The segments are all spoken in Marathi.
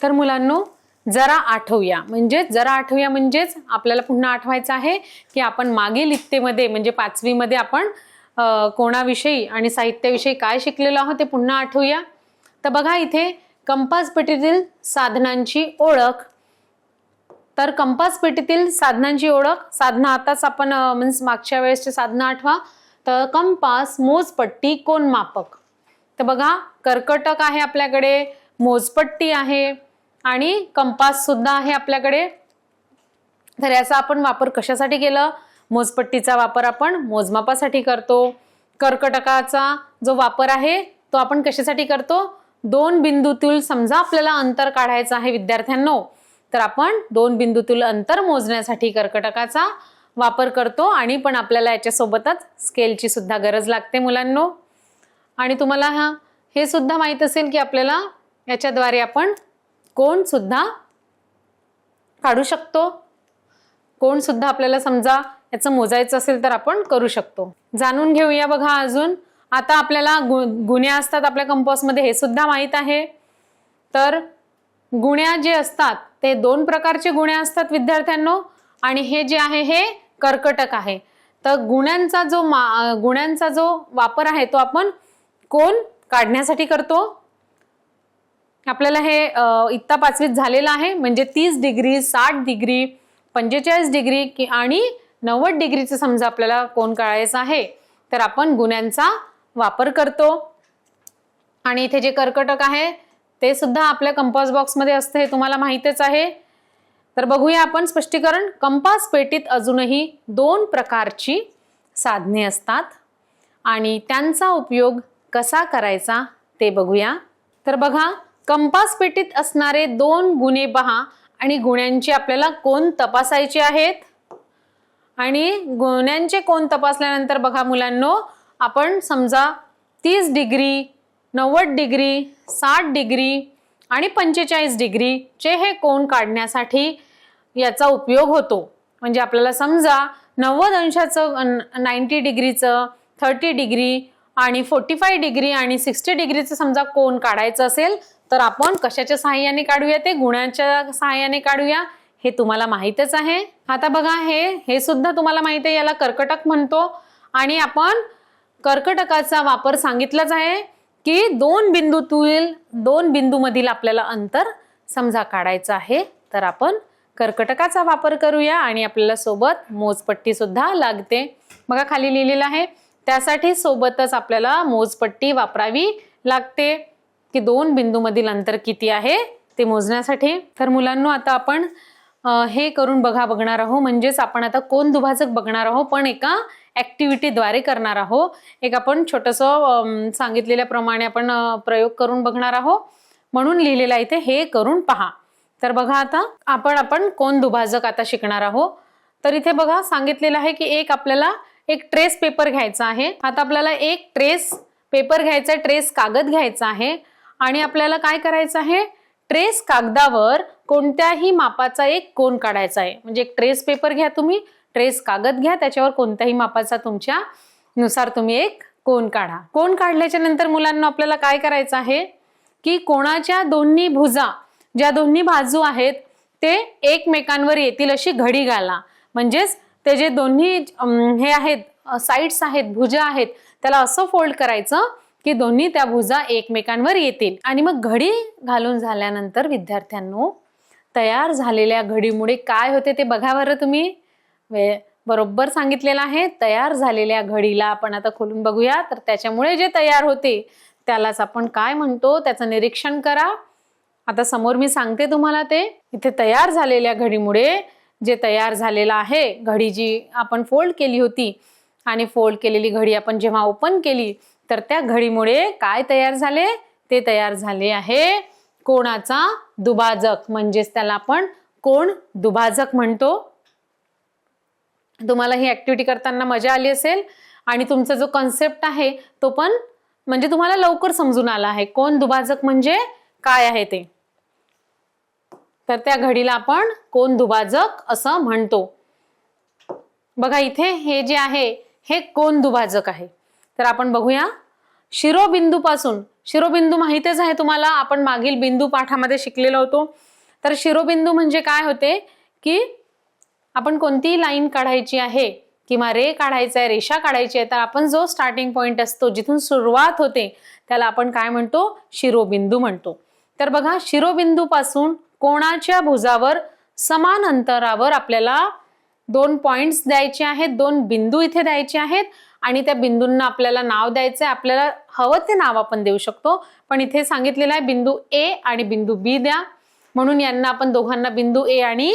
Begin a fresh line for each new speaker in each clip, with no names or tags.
तर मुलांनो जरा आठवूया म्हणजेच आपल्याला पुन्हा आठवायचं आहे की आपण मागील इत्तेमध्ये म्हणजे 5वी मध्ये आपण कोणाविषयी आणि साहित्याविषयी काय शिकलेलो आहोत ते पुन्हा आठवूया। तर बघा इथे कंपास पेटीतील साधनांची ओळख। तर कंपास पेटीतील साधनांची ओळख, साधनं आताच आपण मीन्स मागच्या वेळेसचे साधनं आठवा। तर कंपास, मोजपट्टी, कोनमापक। तर बघा कर्कटक आहे आपल्याकडे, मोजपट्टी आहे आणि कंपास सुद्धा आहे आपल्याकडे। तर याचा आपण वापर कशासाठी केला? मोजपट्टीचा वापर आपण मोजमापासाठी करतो। कर्कटकाचा जो वापर आहे तो आपण कशासाठी करतो? दोन बिंदूतील समजा आपल्याला अंतर काढायचं आहे विद्यार्थ्यांनो, तर आपण दोन बिंदूतील अंतर मोजण्यासाठी कर्कटकाचा वापर करतो आणि पण आपल्याला याच्या सोबतच स्केलची सुद्धा गरज लागते मुलांनो। आणि तुम्हाला हे सुद्धा माहित असेल की आपल्याला याच्याद्वारे आपण कोण सुद्धा काढू शकतो। कोण सुद्धा आपल्याला समजा याचं मोजायचं असेल तर आपण करू शकतो। जाणून घेऊया बघा अजून। आता आपल्याला गुण्या असतात आपल्या कंपासमध्ये हे सुद्धा माहित आहे। तर गुण्या जे असतात ते दोन प्रकारचे गुण्या असतात विद्यार्थ्यांनो आणि हे जे आहे हे कर्कटक आहे। तर गुण्यांचा जो वापर आहे तो आपण कोण काढण्यासाठी करतो। आपल्याला हे इत्ता 5वीत झालेलं आहे म्हणजे 30 डिग्री, 60 डिग्री, 45 डिग्री आणि 90 डिग्रीचं समजा आपल्याला कोण काढायचा आहे तर आपण गुण्यांचा वापर करतो। आणि इथे जे कर्कटक आहे ते सुद्धा आपल्या कंपास बॉक्स मध्ये असते, हे तुम्हाला माहितच आहे। तर बघूया आपण स्पष्टीकरण। कंपास पेटीत अजूनही दोन प्रकारची साधने असतात आणि त्यांचा उपयोग कसा करायचा ते बघूया। तर बघा कंपास पेटीत असणारे दोन गुणे पहा आणि गुण्यांचे आपल्याला कोण तपासायचे आहेत। आणि गुण्यांचे कोण तपासल्यानंतर बघा मुलांनो आपण समजा 30 डिग्री, 90 डिग्री, 60 डिग्री आणि 45 डिग्री चे हे कोण काढण्यासाठी याचा उपयोग होतो। म्हणजे आपल्याला समजा 90 अंशाचं 90 डिग्रीचं, 30 डिग्री आणि 45 डिग्री आणि 60 डिग्रीचं समजा कोण काढायचं असेल तर आपण कशाच्या सहाय्याने काढूया? ते गुणांच्या सहाय्याने काढूया, हे तुम्हाला माहितच आहे। आता बघा हे सुद्धा तुम्हाला माहित आहे, याला कर्कटक म्हणतो। आणि आपण कर्कटकाचा वापर सांगितलाच आहे की दोन बिंदूमधील आपल्याला अंतर समजा काढायचं आहे तर आपण कर्कटकाचा वापर करूया आणि आपल्याला सोबत मोजपट्टी सुद्धा लागते। बघा खाली लिहिलेलं आहे त्यासाठी सोबतच आपल्याला मोजपट्टी वापरावी लागते की दोन बिंदूमधील अंतर किती आहे ते मोजण्यासाठी। तर मुलांनो आता आपण हे करून बघणार आहोत, म्हणजेच आपण आता कोन दुभाजक बघणार आहोत पण एका ऍक्टिव्हिटीद्वारे करणार आहोत। एक आपण छोटंसं सांगितलेल्याप्रमाणे आपण प्रयोग करून बघणार आहोत, म्हणून लिहिलेलं इथे हे करून पहा। तर बघा आता आपण कोन दुभाजक आता शिकणार आहोत। तर इथे बघा सांगितलेलं आहे की आपल्याला एक ट्रेस पेपर घ्यायचा आहे। आता आपल्याला एक ट्रेस पेपर घ्यायचा आहे, ट्रेस कागद घ्यायचा आहे आणि आपल्याला काय करायचं आहे? ट्रेस कागदावर कोणत्याही मापाचा एक कोन काढायचा आहे। म्हणजे एक ट्रेस पेपर घ्या, तुम्ही ट्रेस कागद घ्या, त्याच्यावर कोणत्याही मापाचा तुमच्या नुसार तुम्ही एक कोन काढा। कोन काढल्याच्या नंतर मुलांना आपल्याला काय करायचं आहे की कोणाच्या दोन्ही भुजा, ज्या दोन्ही बाजू आहेत ते एकमेकांवर येतील अशी घडी घाला। म्हणजेच ते जे दोन्ही हे आहेत साइड्स आहेत, भुजा आहेत, त्याला असं फोल्ड करायचं की दोन्ही त्या भुजा एकमेकांवर येतील। आणि मग घडी घालून झाल्यानंतर विद्यार्थ्यांनो तयार झालेल्या घडीमुळे काय होते ते बघा बरं तुम्ही। बरोबर सांगितलेलं आहे। तयार झालेल्या घडीला आपण आता खोलून बघूया। तर त्याच्यामुळे जे तयार होते त्यालाच आपण काय म्हणतो त्याचं निरीक्षण करा। आता समोर मी सांगते तुम्हाला ते। इथे तयार झालेल्या घडीमुळे जे तयार झालेलं आहे, घडी जी आपण फोल्ड केली होती आणि फोल्ड केलेली घडी आपण जेव्हा ओपन केली तर त्या घडीमुळे काय तयार झाले? ते तयार झाले आहे कोणाचा दुभाजक, म्हणजेच त्याला आपण कोण दुभाजक म्हणतो। तुम्हाला ही ऍक्टिव्हिटी करताना मजा आली असेल आणि तुमचा जो कॉन्सेप्ट आहे तो पण म्हणजे तुम्हाला लवकर समजून आला आहे कोण दुभाजक म्हणजे काय आहे ते। तर त्या घडीला आपण कोण दुभाजक असं म्हणतो। बघा इथे हे जे आहे हे कोण दुभाजक आहे। तर आपण बघूया शिरोबिंदूपासून, शिरोबिंदू माहितीच आहे तुम्हाला, आपण मागील बिंदू पाठामध्ये शिकलेलो होतो. तर शिरोबिंदू म्हणजे काय होते की आपण कोणतीही लाईन काढायची आहे किंवा रे काढायचा आहे, रेषा काढायची आहे, तर आपण जो स्टार्टिंग पॉइंट असतो, जिथून सुरुवात होते, त्याला आपण काय म्हणतो? शिरोबिंदू म्हणतो. तर बघा, शिरोबिंदूपासून कोणाच्या भुजावर समान अंतरावर आपल्याला 2 पॉइंट्स द्यायचे आहेत, 2 बिंदू इथे द्यायचे आहेत आणि त्या बिंदूंना आपल्याला नाव द्यायचंय. आपल्याला हवं ते नाव आपण देऊ शकतो, पण इथे सांगितलेलं आहे बिंदू ए आणि बिंदू बी द्या, म्हणून यांना आपण दोघांना बिंदू ए आणि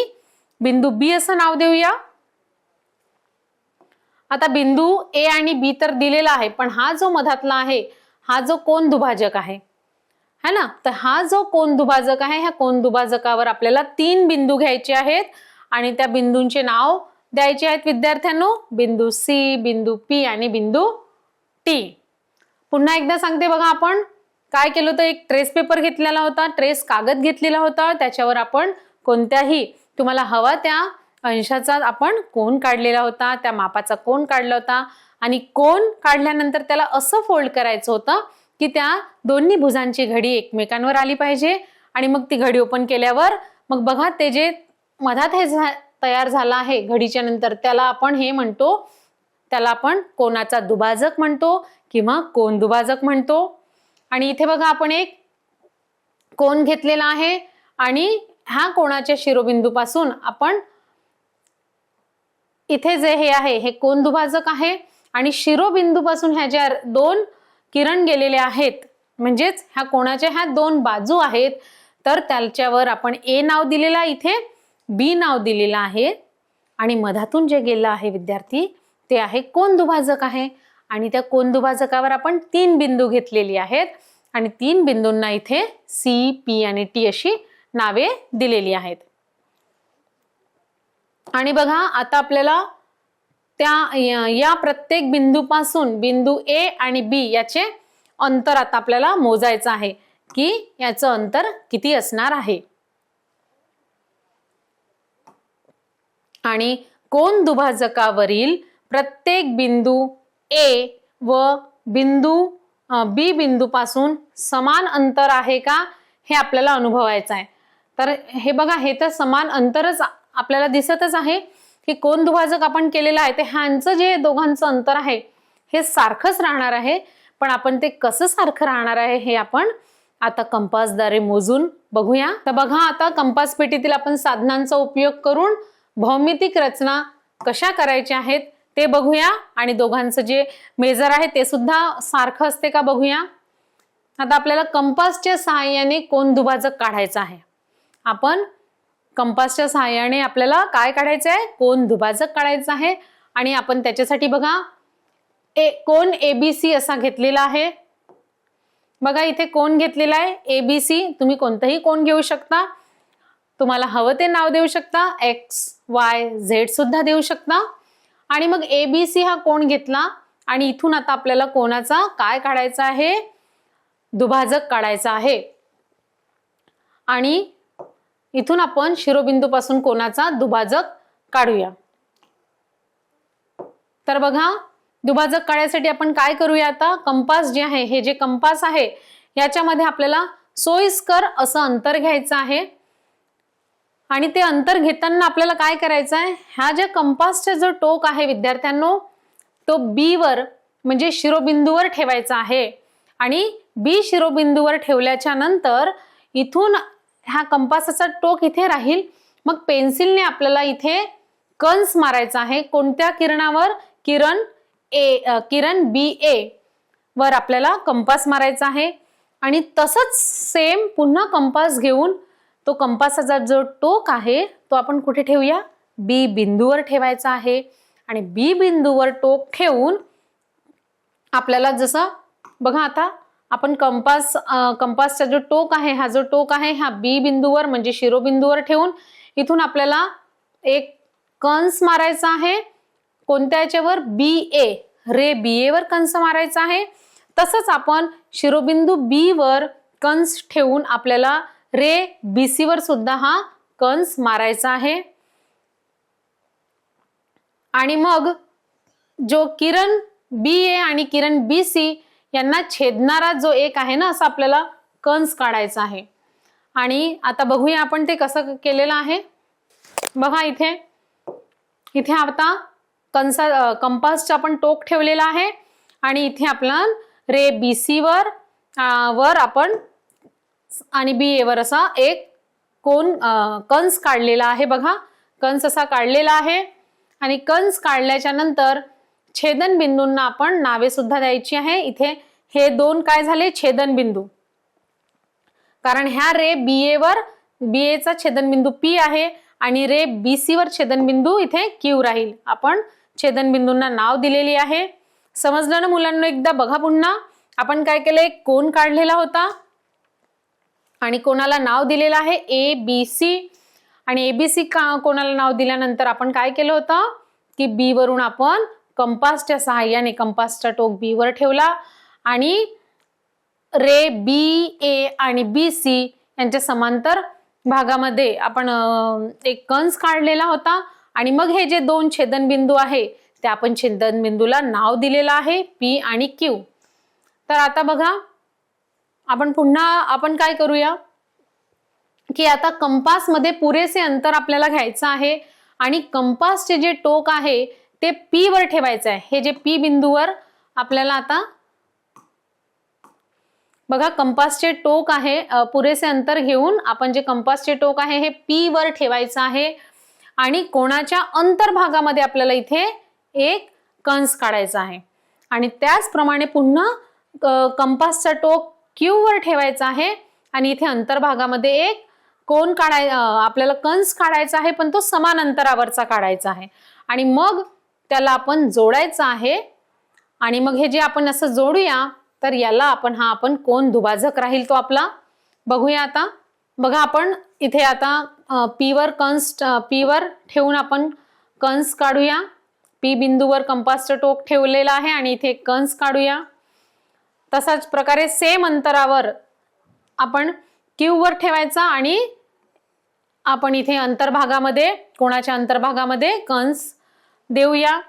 बिंदू बी असं नाव देऊया. आता बिंदू ए आणि बी तर दिलेला आहे, पण हा जो मधातला आहे, हा जो कोन दुभाजक आहे है ना, तर हा जो कोन दुभाजक आहे, ह्या कोन दुभाजकावर आपल्याला 3 बिंदू घ्यायचे आहेत आणि त्या बिंदूंचे नाव द्यायचे आहेत विद्यार्थ्यांनो, बिंदू सी, बिंदू पी आणि बिंदू टी. पुन्हा एकदा सांगते बघा, आपण काय केलं होतं? एक ट्रेस पेपर घेतलेला होता, ट्रेस कागद घेतलेला होता, त्याच्यावर आपण कोणत्याही तुम्हाला हवा त्या अंशाचा आपण कोन काढलेला होता, त्या मापाचा कोन काढला होता आणि कोन काढल्यानंतर त्याला असं फोल्ड करायचं होतं की त्या दोन्ही भुजांची घडी एकमेकांवर आली पाहिजे आणि मग ती घडी ओपन केल्यावर मग बघा, ते जे मधात हे तयार झालं आहे घडीच्या नंतर, त्याला आपण हे म्हणतो, त्याला आपण कोनाचा दुभाजक म्हणतो किंवा कोन दुभाजक म्हणतो. आणि इथे बघा, आपण एक कोन घेतलेला आहे आणि ह्या कोणाच्या शिरोबिंदूपासून आपण इथे जे हे आहे हे कोन दुभाजक आहे आणि शिरोबिंदूपासून ह्या ज्या 2 किरण गेलेले आहेत, म्हणजेच ह्या कोणाच्या ह्या 2 बाजू आहेत, तर त्याच्यावर आपण ए नाव दिलेलं आहे, इथे बी नाव दिलेलं आहे आणि मधातून जे गेलं आहे विद्यार्थी, ते आहे कोन दुभाजक आहे आणि त्या कोन दुभाजकावर आपण 3 बिंदू घेतलेली आहेत आणि 3 बिंदूंना इथे सी, पी आणि टी अशी नावे दिलेली आहेत. आणि बघा, आता आपल्याला या प्रत्येक बिंदूपासून बिंदू ए आणि बी याचे अंतर आता आपल्याला मोजायचं आहे की याचं अंतर किती असणार आहे. आणि कोन दुभाजकावरील प्रत्येक बिंदू ए व बिंदू बी बिंदूपासून समान अंतर आहे का, हे आपल्याला अनुभवायचं आहे. तर हे बघा, हे तर समान अंतरच आपल्याला दिसतच आहे की कोन दुभाजक आपण केलेलं आहे, ते ह्यांचं जे दोघांचं अंतर आहे हे सारखंच राहणार आहे, पण आपण ते कसं सारखं राहणार आहे हे आपण आता कंपासद्वारे मोजून बघूया. तर बघा, आता कंपास पेटीतील आपण साधनांचा उपयोग करून भौमितिक रचना कशा करायच्या आहेत ते बघूया आणि दोघांचं जे मेजर आहे ते सुद्धा सारखं असते का बघूया. आता आपल्याला कंपासच्या सहाय्याने कोन दुभाजक काढायचं आहे. आपण कंपासच्या सहाय्याने आपल्याला काय काढायचं आहे? कोन दुभाजक काढायचं आहे आणि आपण त्याच्यासाठी बघा कोन एबीसी असा घेतलेला आहे. बघा, इथे कोन घेतलेला आहे एबीसी. तुम्ही कोणताही कोन घेऊ शकता, तुम्हाला हवं ते नाव देऊ शकता, एक्स, वाय, झेड सुद्धा देऊ शकता. आणि मग एबीसी हा कोन घेतला आणि इथून आता आपल्याला कोनाचा काय काढायचा आहे? दुभाजक काढायचा आहे. आणि इथून आपण शिरोबिंदूपासून कोनाचा दुभाजक काढूया. तर बघा, दुभाजक काढायसाठी आपण काय करूया? आता कंपास जे आहे, हे जे कंपास आहे याच्यामध्ये आपल्याला सोयीस्कर असं अंतर घ्यायचं आहे आणि ते अंतर घेताना आपल्याला काय करायचं आहे? ह्या ज्या कंपासचा जो टोक आहे विद्यार्थ्यांनो, तो बी वर म्हणजे शिरोबिंदूवर ठेवायचा आहे आणि बी शिरोबिंदूवर ठेवल्याच्या नंतर इथून ह्या कंपासाचा टोक इथे राहील. मग पेन्सिलने आपल्याला इथे कंस मारायचा आहे. कोणत्या किरणावर? किरण बी ए वर आपल्याला कंपास मारायचा आहे आणि तसंच सेम पुन्हा कंपास घेऊन तो कंपासाचा जो टोक आहे तो आपण कुठे ठेवूया? बी बिंदूवर ठेवायचा आहे आणि बी बिंदूवर टोक ठेवून आपल्याला जसं बघा, आता आपण कंपासचा जो टोक आहे, हा जो टोक आहे ह्या बी बिंदूवर म्हणजे शिरोबिंदूवर ठेवून इथून आपल्याला एक कंस मारायचा आहे. कोणत्या याच्यावर? बी ए, रे बी ए वर कंस मारायचा आहे. तसंच आपण शिरोबिंदू बी वर कंस ठेवून आपल्याला रे बीसी वर सुद्धा हा कंस मारायचा आहे. आणि मग जो किरण बी ए आणि किरण बी सी यांना छेदणारा जो एक आहे ना, असं आपल्याला कंस काढायचा आहे. आणि आता बघूया आपण ते कसं केलेलं आहे. बघा इथे इथे आता कंपासचं आपण टोक ठेवलेला आहे आणि इथे आपण रे BC वर आपण आणि BA वर असा एक कंस काढलेला आहे. बघा कंस असा काढलेला आहे आणि कंस काढल्याच्या नंतर छेदन बिंदूंना आपण नावे सुद्धा द्यायची आहे. इथे हे दोन काय झाले छेदन बिंदू, कारण ह्या रे BA चा छेदन बिंदू P आहे आणि रे BC वर छेदन बिंदू इथे Q राहील. आपण छेदन बिंदूंना नाव दिलेली आहे. समजलं ना मुलांना? एकदा बघा पुन्हा. आपण काय केलं, एक कोन काढलेला होता आणि कोणाला नाव दिलेलं आहे ABC आणि ABC कोणाला नाव दिल्यानंतर आपण काय केलं होतं की B वरून आपण कंपासच्या सहाय्याने कंपासचा टोक B वर ठेवला आणि रे BA आणि BC यांच्या समांतर भागामध्ये आपण एक कंस काढलेला होता आणि मग हे जे दोन छेदनबिंदू आहे ते आपण छेदनबिंदूला नाव दिलेलं आहे P आणि Q. तर आता बघा आपण पुन्हा काय करूया की आता कंपास मध्ये पुरेसे अंतर आपल्याला घ्यायचं आहे आणि कंपासचे जे टोक आहे ते P वर ठेवायचं आहे. हे जे P बिंदूवर आपल्याला आता बघा कंपासचे टोक आहे, पुरेसे अंतर घेऊन आपण जे कंपासचे टोक आहे हे P वर ठेवायचं आहे आणि कोणाच्या अंतर्भागामध्ये आपल्याला इथे एक कंस काढायचा आहे आणि त्याचप्रमाणे पुन्हा कंपासचा टोक Q वर ठेवायचा आहे आणि इथे अंतर्भागामध्ये एक कोन आपल्याला कंस काढायचा आहे, पण तो समान अंतरावरचा काढायचा आहे आणि मग त्याला आपण जोडायचं आहे. आणि मग हे जे आपण असं जोडूया तर याला आपण कोन दुभाजक राहील तो आपला. बघूया आता. बघा आपण इथे आता P वर ठेवून आपण कंस काढूया. P बिंदूवर कंपासचं टोक ठेवलेलं आहे आणि इथे कंस काढूया. तसाच प्रकारे सेम अंतरावर आपण Q वर ठेवायचा आणि आपण इथे अंतर्भागामध्ये कोणाच्या अंतर्भागामध्ये कंस देऊया.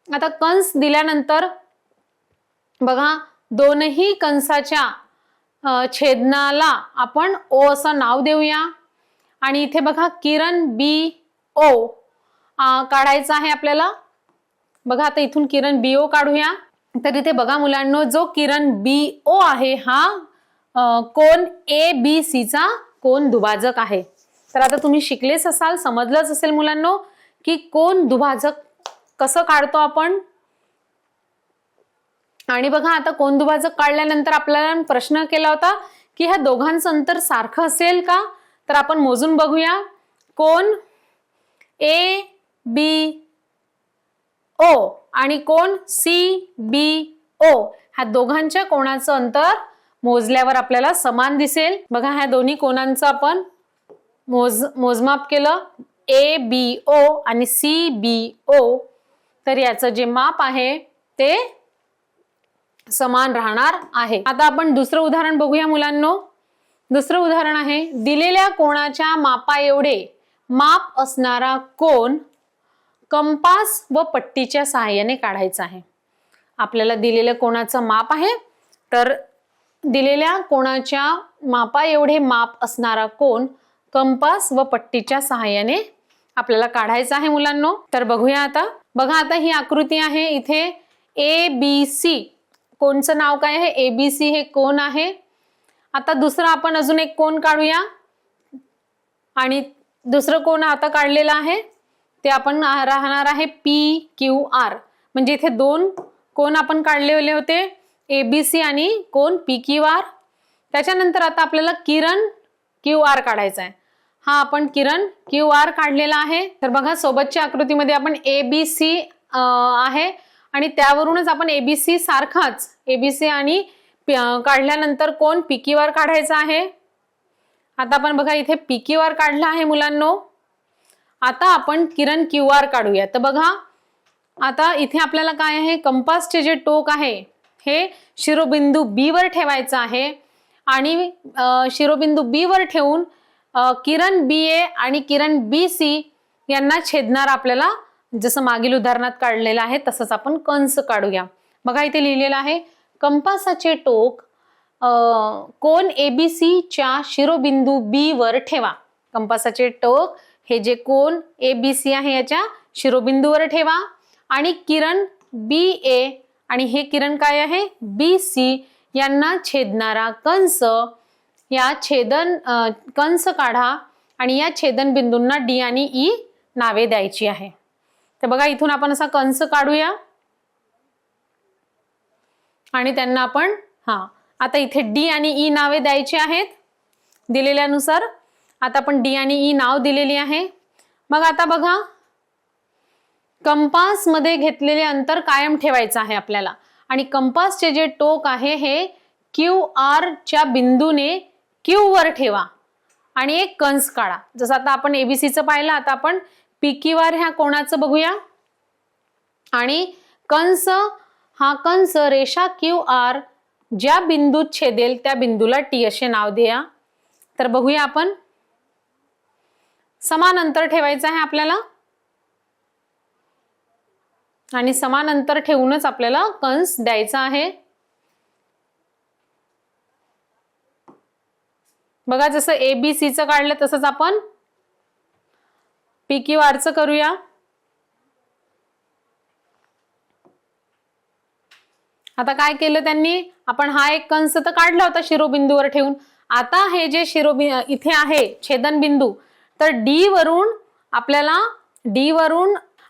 आता कंस दिल्यानंतर बघा दोनही कंसाच्या छेदनाला आपण O असं नाव देऊया आणि इथे बघा किरण BO काढायचा आहे आपल्याला. बघा आता इथून किरण BO काढूया. तर इथे बघा मुलांनो, जो किरण BO आहे हा कोन ABC चा कोन दुभाजक आहे. तर आता तुम्ही शिकलेच असाल, समजलंच असेल मुलांनो की कोन दुभाजक कसं काढतो आपण. आणि बघा आता कोन दुभाजक काढल्यानंतर आपल्याला प्रश्न केला होता की ह्या दोघांचं अंतर सारखं असेल का. तर आपण मोजून बघूया. कोन ABO आणि कोन CBO ह्या दोघांच्या कोणाचं अंतर मोजल्यावर आपल्याला समान दिसेल. बघा ह्या दोन्ही कोनांचं आपण मोजमाप केलं ABO आणि CBO, तर याचं जे माप आहे ते समान राहणार आहे. आता आपण दुसरं उदाहरण बघूया मुलांनो. दुसरं उदाहरण आहे, दिलेल्या कोणाच्या मापा एवढे माप असणारा कोन कंपास व पट्टीच्या सहाय्याने काढायचा आहे. आपल्याला दिलेल्या कोणाचं माप आहे, तर दिलेल्या कोणाच्या मापा एवढे माप असणारा कोन कंपास व पट्टीच्या सहाय्याने आपल्याला काढायचा आहे मुलांनो. तर बघूया आता. बघा आता ही आकृती आहे. इथे ABC कोणचं नाव काय आहे, ABC हे कोन आहे. आता दुसरं आपण अजून एक कोन काढूया आणि दुसरं कोन आता काढलेलं आहे ते आपण राहणार आहे PQR. म्हणजे इथे दोन कोन आपण काढलेले होते ABC आणि कोन PQR. त्याच्यानंतर आता आपल्याला किरण QR काढायचा आहे. हा आपण किरण QR काढलेला आहे. तर बघा सोबतच्या आकृतीमध्ये आपण ABC आहे आणि त्यावरूनच आपण ABC सारखाच ABC आणि काढल्यानंतर कोन PQR काढायचा आहे. आता आपण बघा इथे PQR काढला आहे मुलांनो. आता आपण किरण QR काढूया. तर बघा आता इथे आपल्याला काय आहे, कंपासचे जे टोक आहे हे शिरोबिंदू B वर ठेवायचं आहे आणि शिरोबिंदू B वर ठेवून किरण BA आणि किरण BC यांना छेदणार आपल्याला जसं मागील उदाहरणात काढलेलं आहे तसंच आपण कंस काढूया. बघा इथे लिहिलेलं आहे कंपासाचे टोक कोन ABC च्या शिरोबिंदू B वर ठेवा. कंपासाचे टोक हे जे कोन ABC आहे याच्या शिरोबिंदूवर ठेवा आणि किरण BA आणि हे किरण काय आहे BC यांना छेदणारा कंस, या कंस काढा आणि या छेदन बिंदूंना D आणि E नावे द्यायची आहे. तर बघा इथून आपण असा कंस काढूया आणि त्यांना आपण आता इथे D आणि E नावे द्यायची आहेत दिलेल्यानुसार. आता आपण D आणि E नाव दिलेली आहे. मग आता बघा कंपास मध्ये घेतलेले अंतर कायम ठेवायचं आहे आपल्याला आणि कंपासचे जे टोक आहे हे QR च्या बिंदूने Q वर ठेवा आणि एक कंस काढा. जसं आता आपण ABC चं पाहिलं, आता आपण PQR ह्या कोणाचं बघूया. आणि कंस, हा कंस रेषा QR ज्या बिंदूत छेदेल त्या बिंदूला T असे नाव द्या. तर बघूया आपण, समान अंतर ठेवायचं आहे आपल्याला आणि समान अंतर ठेवूनच आपल्याला कंस द्यायचा आहे. बघा जसं ABC चं काढलं तसंच आपण PQR चं करूया. आता काय केलं त्यांनी, आपण हा एक कंस तर काढला होता शिरोबिंदूवर ठेवून. आता हे जे इथे आहे छेदन बिंदू, तर D वरून आपल्याला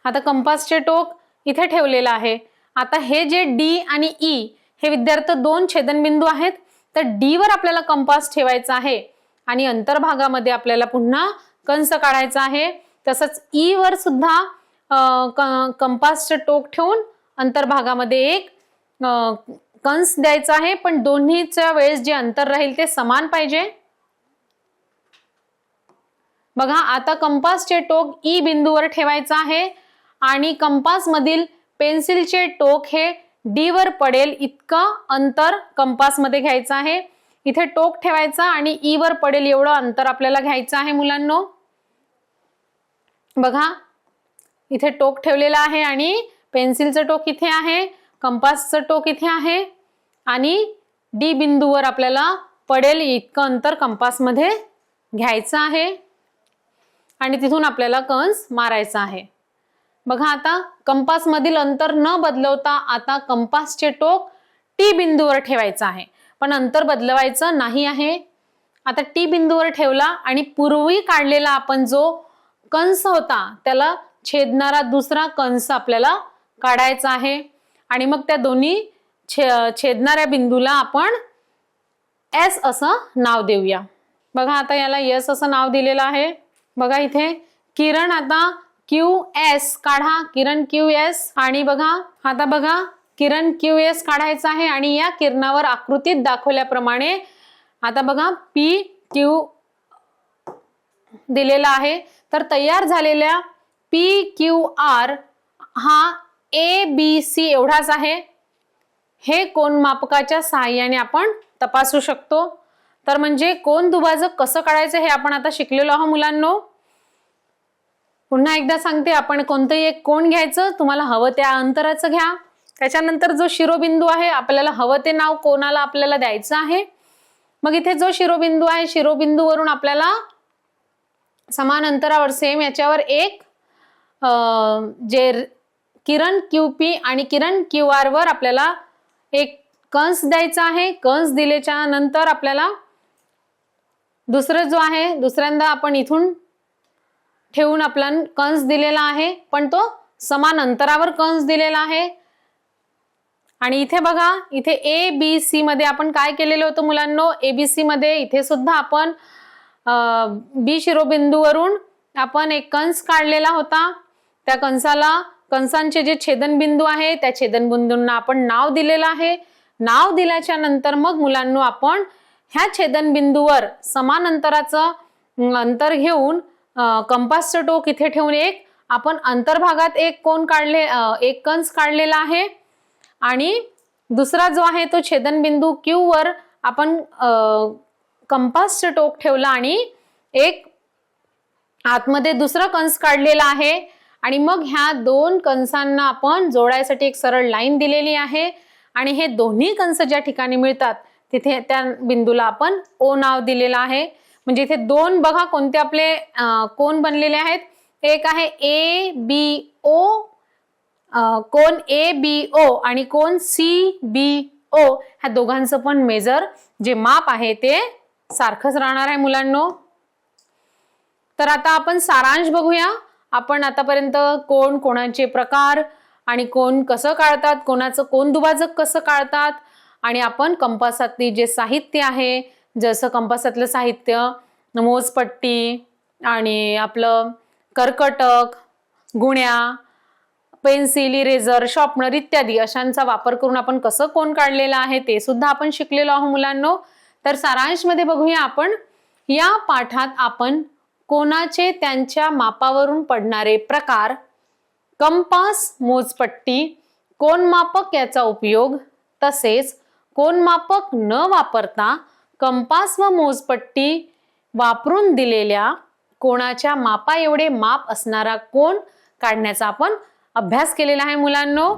आता कंपासचे टोक इथे ठेवलेलं आहे. आता हे जे D आणि E हे विद्यार्थी दोन छेदनबिंदू आहेत, तर D वर आपल्याला कंपास ठेवायचा आहे आणि अंतर्भागामध्ये आपल्याला पुन्हा कंस काढायचा आहे. तसंच E वर सुद्धा कंपासचे टोक ठेवून अंतर्भागामध्ये एक कंस द्यायचा आहे, पण दोन्हीच्या वेळेस जे अंतर राहील ते समान पाहिजे. बघा आता कंपासचे टोक E बिंदूवर ठेवायचं आहे आणि कंपास मधील पेन्सिलचे टोक हे D वर पडेल इतकं अंतर कंपास मध्ये घ्यायचं आहे. इथे टोक ठेवायचा आणि E वर पडेल एवढं अंतर आपल्याला घ्यायचं आहे मुलांनो. बघा इथे टोक ठेवलेलं आहे आणि पेन्सिलचं टोक इथे आहे, कंपासचं टोक इथे आहे आणि D बिंदूवर आपल्याला पडेल इतकं अंतर कंपास मध्ये घ्यायचं आहे आणि तिथून आपल्याला कंस मारायचा आहे. बघा आता कंपास मधील अंतर न बदलवता आता कंपासचे टोक T बिंदूवर ठेवायचं आहे, पण अंतर बदलवायचं नाही आहे. आता T बिंदूवर ठेवला आणि पूर्वी काढलेला आपण जो कंस होता त्याला छेदणारा दुसरा कंस आपल्याला काढायचा आहे आणि मग त्या दोन्ही छेदणाऱ्या बिंदूला आपण S असं नाव देऊया. बघा आता याला S असं नाव दिलेलं आहे. बघा इथे किरण आता QS काढा, किरण QS. आणि बघा आता बघा किरण QS काढायचा आहे आणि या किरणावर आकृतीत दाखवल्याप्रमाणे आता बघा PQ दिलेला आहे. तर तयार झालेल्या PQR हा ABC एवढाच आहे. हे कोन मापकाच्या सहाय्याने आपण तपासू शकतो. तर म्हणजे कोन दुभाजक कसं काढायचं हे आपण आता शिकलेलो आहोत मुलांनो. पुन्हा एकदा सांगते, आपण कोणतंही एक कोन घ्यायचं, तुम्हाला हवं त्या अंतराचं घ्या. त्याच्यानंतर जो शिरोबिंदू आहे आपल्याला हवं ते नाव कोनाला आपल्याला द्यायचं आहे. मग इथे जो शिरोबिंदू आहे शिरोबिंदूवरून आपल्याला समान अंतरावर सेम याच्यावर एक जे किरण QP आणि किरण QR वर आपल्याला एक कंस द्यायचा आहे. कंस दिल्याच्या नंतर आपल्याला दुसरं जो आहे दुसऱ्यांदा आपण इथून ठेवून आपला कंस दिलेला आहे, पण तो समान अंतरावर कंस दिलेला आहे. आणि इथे बघा इथे ABC मध्ये आपण काय केलेलं होतं मुलांनो, ABC मध्ये इथे सुद्धा आपण B शिरोबिंदूवरून आपण एक कंस काढलेला होता. त्या कंसांचे जे छेदनबिंदू आहे त्या छेदनबिंदूंना आपण नाव दिलेलं आहे. नाव दिल्याच्या नंतर मग मुलांनो आपण ह्या छेदनबिंदूवर समान अंतराचं अंतर घेऊन कंपासचं टोक इथे ठेवून एक आपण अंतर्भागात एक एक कंस काढलेला आहे आणि दुसरा जो आहे तो छेदनबिंदू Q वर आपण कंपासचं टोक ठेवला आणि एक आतमध्ये दुसरा कंस काढलेला आहे आणि मग ह्या दोन कंसांना आपण जोडायसाठी एक सरळ लाईन दिलेली आहे आणि हे दोन्ही कंस ज्या ठिकाणी मिळतात तिथे त्या बिंदूला आपण ओ नाव दिलेलं आहे. म्हणजे इथे दोन बघा कोणते आपले कोण बनलेले आहेत. एक आहे ए बी ओ, कोण ए बी ओ आणि कोण सी बी ओ. ह्या दोघांचं पण मेजर जे माप आहे ते सारखंच राहणार आहे मुलांनो. तर आता आपण सारांश बघूया. आपण आतापर्यंत कोण, कोणाचे प्रकार आणि कोण कसं काढतात, कोणाचं कोण दुभाजक कसं काढतात आणि आपण कंपासातली जे साहित्य आहे, जसं कंपासातलं साहित्य मोजपट्टी आणि आपलं कर्कटक, गुण्या, पेन्सिल, इरेझर, शॉर्पनर इत्यादी अशांचा वापर करून आपण कसं कोण काढलेला आहे ते सुद्धा आपण शिकलेलो आहोत मुलांनो. तर सारांश मध्ये बघूया आपण. या पाठात आपण कोणाचे त्यांच्या मापावरून पडणारे प्रकार, कंपास, मोजपट्टी, कोनमापक याचा उपयोग, तसेच कोनमापक न वापरता कंपास व मोजपट्टी वापरून दिलेल्या कोणाच्या मापा एवढे माप असणारा कोन काढण्याचा आपण अभ्यास केलेला आहे मुलांनो.